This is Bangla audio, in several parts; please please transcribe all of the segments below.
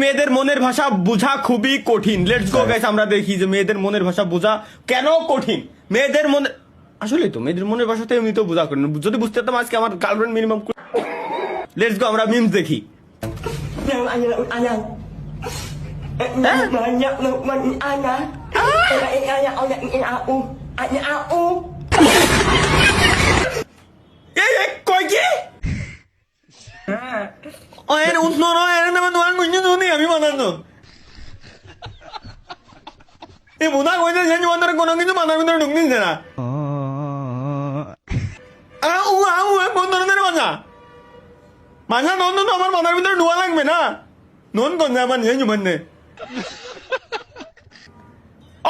মেয়েদের মনের ভাষা বোঝা খুবই কঠিন। লেটস গো গাইস, আমরা দেখি যে মেয়েদের মনের ভাষা বোঝা কেন কঠিন। মেয়েদের মনে আসলে তো মেয়েদের মনের ভাষাতে এমনিতেও বোঝা কঠিন। যদি বুঝতে পারতাম আজকে আমার গার্লফ্রেন্ড মিনিমাম। লেটস গো, আমরা মিমস দেখি। কয় কি আমি বানানো এই বোধা কইছে যে তোমাদের কোনো কিছু মাথার ভিতরে ঢুকতেছে না। কোন ধরনের ভাষা ভাষা নন তো আমার মাথার ভিতরে ঢুয়া লাগবে না। নন কোন যাবার নিয়ে জুবান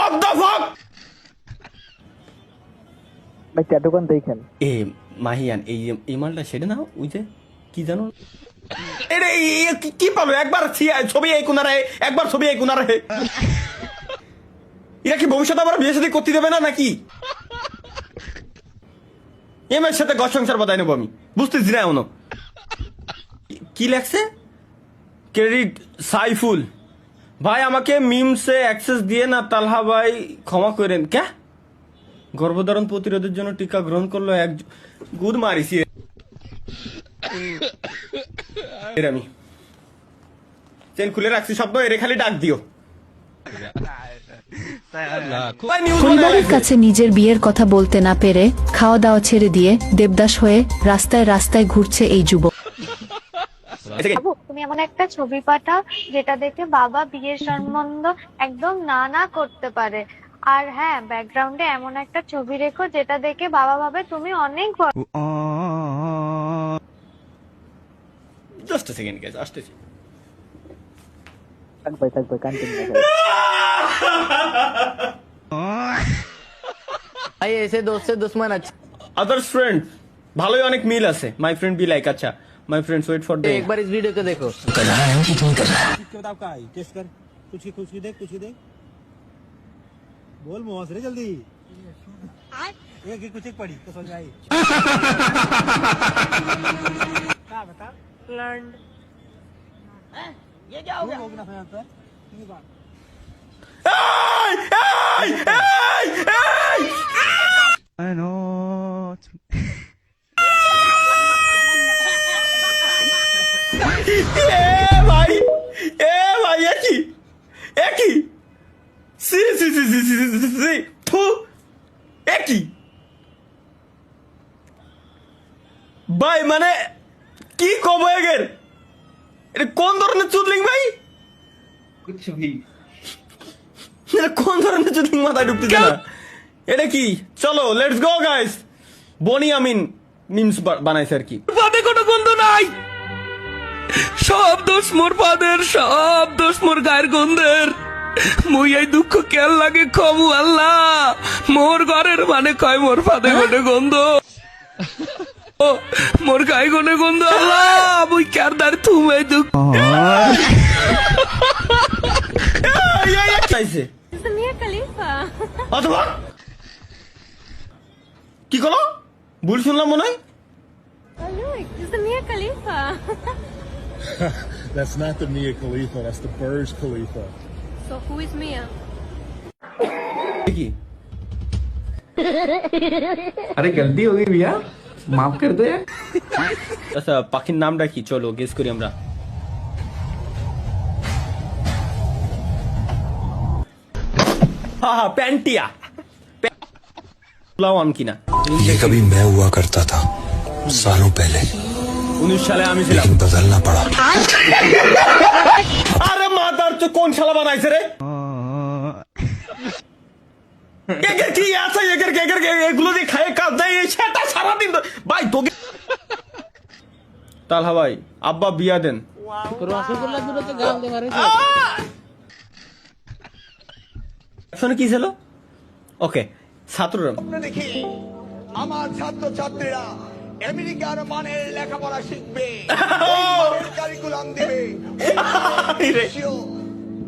অফ দ্য ফক ভাই ট্যাটুকান দেখেন এ মাহিয়ান এই মালটা সেটা না ওই যে কি জানো এটা কি পাবো একবার ছবি এই কোনারে একবার ছবি এই কোনারে এরা কি ভবিষ্যতে আবার বিয়ে সাথে করতে দেবে না নাকি? এমের সাথে ঘর সংসার বাদায় নেবো আমি, বুঝতেছি না এমন কি লেখছে। ক্রেডিট সাইফুল ভাই, আমাকে মিমসে অ্যাক্সেস দিয়ে না তালহা ভাই ক্ষমা করেন। কে গর্ভধারণ প্রতিরোধের জন্য টিকা গ্রহণ করলো এক গুদ মারিছি আমি চেন খুলে রাখছি শব্দ এরে খালি ডাক দিও। পরিবারের কাছে নিজের বিয়ের কথা বলতে না পেরে খাওয়া দাওয়া ছেড়ে দিয়ে দেবদাস হয়ে রাস্তায় রাস্তায় ঘুরছে এই যুবক। তুমি এমন একটা ছবি পাঠাও যেটা দেখে বাবা বিয়ের সম্বন্ধ একদম না না করতে পারে। আর হ্যাঁ, ব্যাকগ্রাউন্ডে এমন একটা ছবি রেখো যেটা দেখে বাবা ভাবে তুমি অনেক বড়। জাস্ট সেকেন্ড গাইস, আসতেছি। থাক ভাই কন্টিনিউ भाई ऐसे दोस्त से दुश्मन अच्छा। আদার্স फ्रेंड ভালোই অনেক মিল আছে। মাই ফ্রেন্ড বি লাইক আচ্ছা মাই फ्रेंड्स वेट फॉर एक बार इस वीडियो को देखो। बताओ का है टेस्ट कर कुछ की देख बोल मोहस रे जल्दी एक कुछ एक पड़ी तो समझ आई क्या बता लैंड ये क्या हो गया होगा ना फिर नहीं बात I know ভাই একই একই ভাই মানে কি কব এগের এটা কোন ধরনের চুদলিং ভাই? কোন ধরনের চুদলিং মাথায় ঢুকতেছে না এটা কি? চলো let's go guys. Boni Amin memes বানাইছে আর কি। পাদে কোনো গন্ধ নাই, সব দোষ মোর পাদের, সব দোষ মোর গায়ের গন্ধের। মুই এই দুঃখ কেন লাগে কমু আল্লাহ, মোর ঘরের মানে কয় মোর পাদে গনে গন্ধ, মোর গায়ে গনে গন্ধ আল্লাহ, মুই কার দার তুমি দুঃখ অথবা কি করো ভুল শুনলাম মনে হয়। That's not the Mia Khalifa, that's the Burj Khalifa. So who is Mia? কি अरे गलती हो गई भैया, माफ कर दो यार। আচ্ছা পাখির নামটা কি চলো গেস করি আমরা। হ্যাঁ প্যান্টিয়া লাওয়ান কিনা। ये कभी मैं हुआ करता था सालों पहले, 19 সালে আমি ছিলাম। लेकिन बदलना पड़ा। আরে মাদার তো কোন শালা বানাইছে রে? এগের কি আছে এগের এগুলো দিয়ে খায় কাজ দেয় সেটা সারাদিন ভাই তোকে। তালহা ভাই আব্বা বিয়া দেন। রসগোল্লা দুটোতে গাল দে মারে। শুনে কি ছিল? ওকে ছাত্ররা দেখি আমার ছাত্রছাত্রীরা আমেরিকার মানের লেখাপড়া শিখবে, কারিকুলাম দিবে,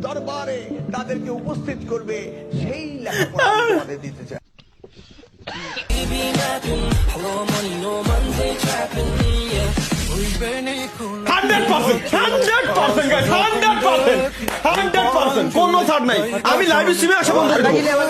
দরবারে তাদেরকে উপস্থিত করবে, সেই লেখাপড়া আমাদের দিতে চায়। কোনো ছাড় নাই। আমি লাইভ স্ট্রিমে আসা বন্ধ করে দেবো।